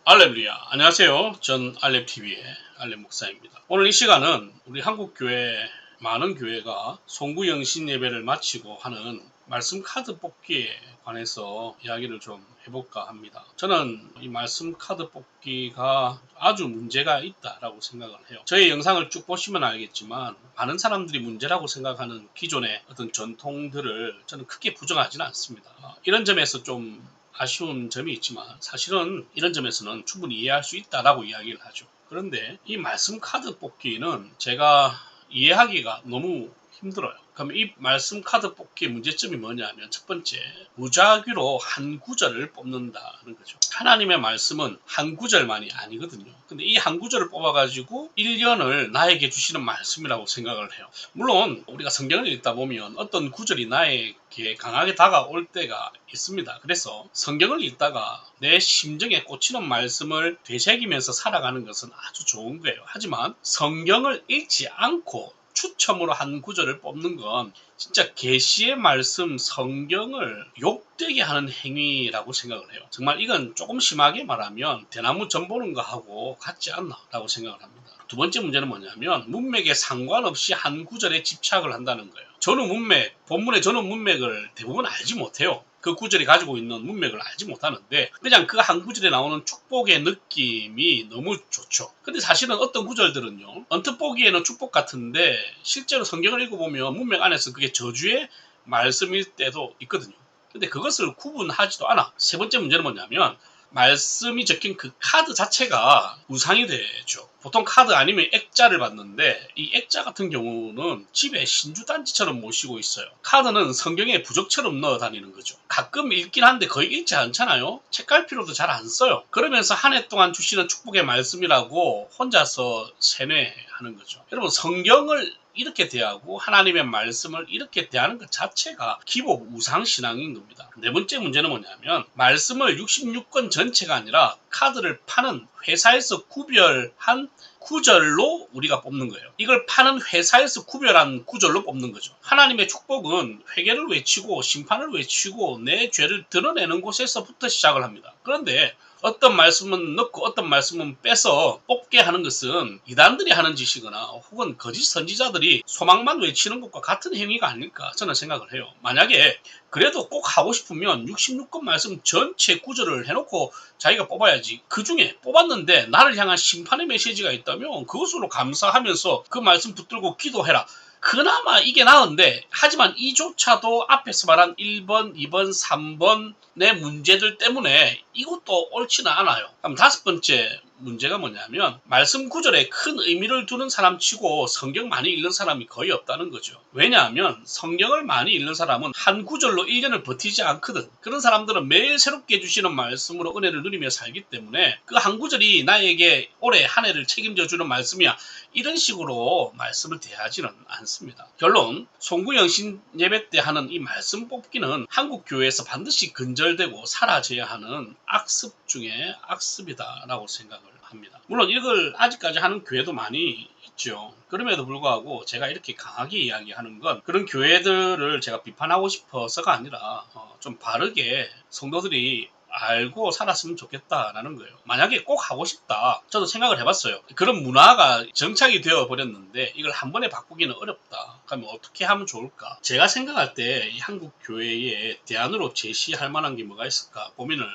알렙루야. 안녕하세요. 전 알렙TV의 알렙 목사입니다. 오늘 이 시간은 우리 한국교회 많은 교회가 송구영신 예배를 마치고 하는 말씀 카드 뽑기에 관해서 이야기를 좀 해볼까 합니다. 저는 이 말씀 카드 뽑기가 아주 문제가 있다라고 생각을 해요. 저의 영상을 쭉 보시면 알겠지만 많은 사람들이 문제라고 생각하는 기존의 어떤 전통들을 저는 크게 부정하지는 않습니다. 이런 점에서 좀 아쉬운 점이 있지만 사실은 이런 점에서는 충분히 이해할 수 있다라고 이야기를 하죠. 그런데 이 말씀 카드 뽑기는 제가 이해하기가 너무 힘들어요. 그럼 이 말씀 카드 뽑기의 문제점이 뭐냐면 첫 번째, 무작위로 한 구절을 뽑는다는 거죠. 하나님의 말씀은 한 구절만이 아니거든요. 근데 이 한 구절을 뽑아가지고 1년을 나에게 주시는 말씀이라고 생각을 해요. 물론 우리가 성경을 읽다 보면 어떤 구절이 나에게 강하게 다가올 때가 있습니다. 그래서 성경을 읽다가 내 심정에 꽂히는 말씀을 되새기면서 살아가는 것은 아주 좋은 거예요. 하지만 성경을 읽지 않고 추첨으로 한 구절을 뽑는 건 진짜 계시의 말씀 성경을 욕되게 하는 행위라고 생각을 해요. 정말 이건 조금 심하게 말하면 대나무 전 보는 거하고 같지 않나 라고 생각을 합니다. 두 번째 문제는 뭐냐면 문맥에 상관없이 한 구절에 집착을 한다는 거예요. 전후 문맥, 본문의 전후 문맥을 대부분 알지 못해요. 그 구절이 가지고 있는 문맥을 알지 못하는데 그냥 그 한 구절에 나오는 축복의 느낌이 너무 좋죠. 근데 사실은 어떤 구절들은요, 언뜻 보기에는 축복 같은데 실제로 성경을 읽어보면 문맥 안에서 그게 저주의 말씀일 때도 있거든요. 근데 그것을 구분하지도 않아. 세 번째 문제는 뭐냐면 말씀이 적힌 그 카드 자체가 우상이 되죠. 보통 카드 아니면 액자를 받는데 이 액자 같은 경우는 집에 신주단지처럼 모시고 있어요. 카드는 성경에 부적처럼 넣어 다니는 거죠. 가끔 읽긴 한데 거의 읽지 않잖아요. 책갈피로도 잘 안 써요. 그러면서 한 해 동안 주시는 축복의 말씀이라고 혼자서 세뇌하는 거죠. 여러분, 성경을 이렇게 대하고 하나님의 말씀을 이렇게 대하는 것 자체가 기복 우상신앙인 겁니다. 네 번째 문제는 뭐냐면 말씀을 66권 전체가 아니라 카드를 파는 회사에서 구별한 구절로 우리가 뽑는 거예요. 이걸 파는 회사에서 구별한 구절로 뽑는 거죠. 하나님의 축복은 회개를 외치고 심판을 외치고 내 죄를 드러내는 곳에서부터 시작을 합니다. 그런데 어떤 말씀은 넣고 어떤 말씀은 빼서 뽑게 하는 것은 이단들이 하는 짓이거나 혹은 거짓 선지자들이 소망만 외치는 것과 같은 행위가 아닐까 저는 생각을 해요. 만약에 그래도 꼭 하고 싶으면 66권 말씀 전체 구절을 해놓고 자기가 뽑아야지. 그 중에 뽑았는데 나를 향한 심판의 메시지가 있다면 그것으로 감사하면서 그 말씀 붙들고 기도해라. 그나마 이게 나은데, 하지만 이조차도 앞에서 말한 1번, 2번, 3번의 문제들 때문에 이것도 옳지는 않아요. 그럼 다섯 번째 문제가 뭐냐면 말씀 구절에 큰 의미를 두는 사람 치고 성경 많이 읽는 사람이 거의 없다는 거죠. 왜냐하면 성경을 많이 읽는 사람은 한 구절로 1년을 버티지 않거든. 그런 사람들은 매일 새롭게 주시는 말씀으로 은혜를 누리며 살기 때문에 그 한 구절이 나에게 올해 한 해를 책임져 주는 말씀이야, 이런 식으로 말씀을 대하지는 않습니다. 결론, 송구영신 예배 때 하는 이 말씀 뽑기는 한국 교회에서 반드시 근절되고 사라져야 하는 악습 중에 악습이다 라고 생각을 합니다. 물론 이걸 아직까지 하는 교회도 많이 있죠. 그럼에도 불구하고 제가 이렇게 강하게 이야기하는 건 그런 교회들을 제가 비판하고 싶어서가 아니라 좀 바르게 성도들이 알고 살았으면 좋겠다라는 거예요. 만약에 꼭 하고 싶다, 저도 생각을 해봤어요. 그런 문화가 정착이 되어 버렸는데 이걸 한 번에 바꾸기는 어렵다. 그러면 어떻게 하면 좋을까? 제가 생각할 때 한국 교회에 대안으로 제시할 만한 게 뭐가 있을까 고민을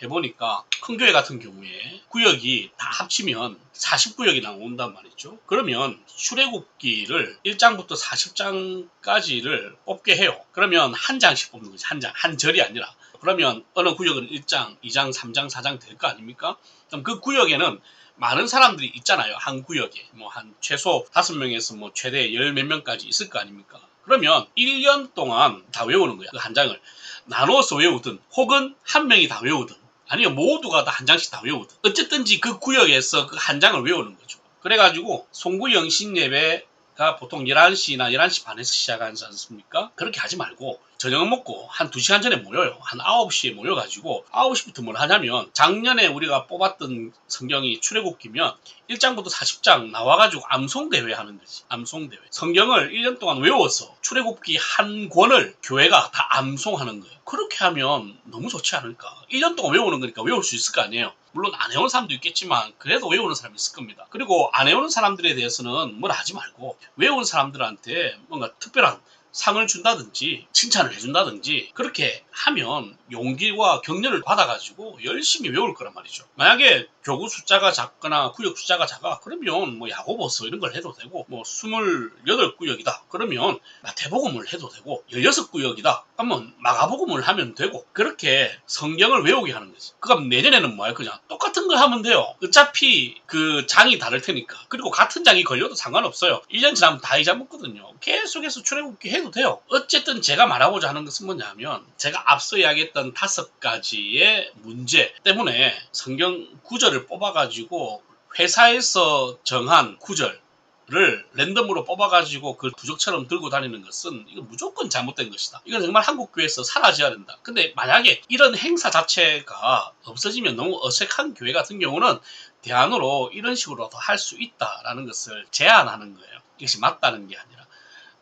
해보니까, 큰 교회 같은 경우에 구역이 다 합치면 40구역이 나온단 말이죠. 그러면 출애굽기를 1장부터 40장까지를 뽑게 해요. 그러면 한 장씩 뽑는 거지. 한 장, 한 절이 아니라. 그러면 어느 구역은 1장, 2장, 3장, 4장 될 거 아닙니까? 그럼 그 구역에는 많은 사람들이 있잖아요. 한 구역에 한 최소 5명에서 최대 10 몇 명까지 있을 거 아닙니까? 그러면 1년 동안 다 외우는 거야. 그 한 장을 나눠서 외우든 혹은 한 명이 다 외우든 아니면 모두가 다 한 장씩 다 외우든 어쨌든지 그 구역에서 그 한 장을 외우는 거죠. 그래가지고 송구영신 예배가 보통 11시나 11시 반에서 시작하지 않습니까? 그렇게 하지 말고 저녁 먹고 한 2시간 전에 모여요. 한 9시에 모여가지고 9시부터 뭘 하냐면 작년에 우리가 뽑았던 성경이 출애굽기면 1장부터 40장 나와가지고 암송대회 하는 거지. 암송대회. 성경을 1년 동안 외워서 출애굽기 한 권을 교회가 다 암송하는 거예요. 그렇게 하면 너무 좋지 않을까. 1년 동안 외우는 거니까 외울 수 있을 거 아니에요. 물론 안 해오는 사람도 있겠지만 그래도 외우는 사람이 있을 겁니다. 그리고 안 해오는 사람들에 대해서는 뭘 하지 말고 외운 사람들한테 뭔가 특별한 상을 준다든지 칭찬을 해준다든지 그렇게 하면 용기와 격려를 받아가지고 열심히 외울 거란 말이죠. 만약에 교구 숫자가 작거나 구역 숫자가 작아 그러면 뭐 야고보서 이런 걸 해도 되고 뭐 28구역이다 그러면 마태복음을 해도 되고 16구역이다 그러면 마가복음을 하면 되고 그렇게 성경을 외우게 하는 거지. 그럼 내년에는 뭐야 그냥 똑같은 걸 하면 돼요. 어차피 그 장이 다를 테니까. 그리고 같은 장이 걸려도 상관없어요. 1년 지나면 다 잊어먹거든요. 계속해서 출애굽기 해도 돼요. 어쨌든 제가 말하고자 하는 것은 뭐냐면 제가 앞서 이야기했던 5가지의 문제 때문에 성경 구절을 뽑아가지고 회사에서 정한 구절을 랜덤으로 뽑아가지고 그 부적처럼 들고 다니는 것은 이거 무조건 잘못된 것이다. 이건 정말 한국교회에서 사라져야 된다. 근데 만약에 이런 행사 자체가 없어지면 너무 어색한 교회 같은 경우는 대안으로 이런 식으로도 할 수 있다라는 것을 제안하는 거예요. 이것이 맞다는 게 아니라.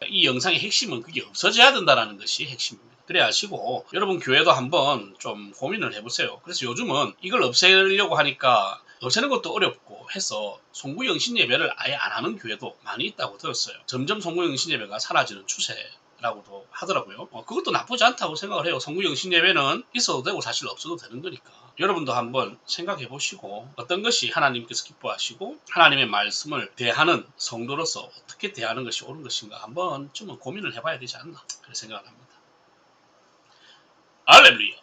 이 영상의 핵심은 그게 없어져야 된다는 것이 핵심입니다. 그래 하시고 여러분 교회도 한번 좀 고민을 해보세요. 그래서 요즘은 이걸 없애려고 하니까 없애는 것도 어렵고 해서 송구영신 예배를 아예 안 하는 교회도 많이 있다고 들었어요. 점점 송구영신 예배가 사라지는 추세라고도 하더라고요. 그것도 나쁘지 않다고 생각을 해요. 송구영신 예배는 있어도 되고 사실 없어도 되는 거니까. 여러분도 한번 생각해 보시고 어떤 것이 하나님께서 기뻐하시고 하나님의 말씀을 대하는 성도로서 어떻게 대하는 것이 옳은 것인가 한번쯤은 고민을 해봐야 되지 않나 그렇게 생각을 합니다. 할렐루야.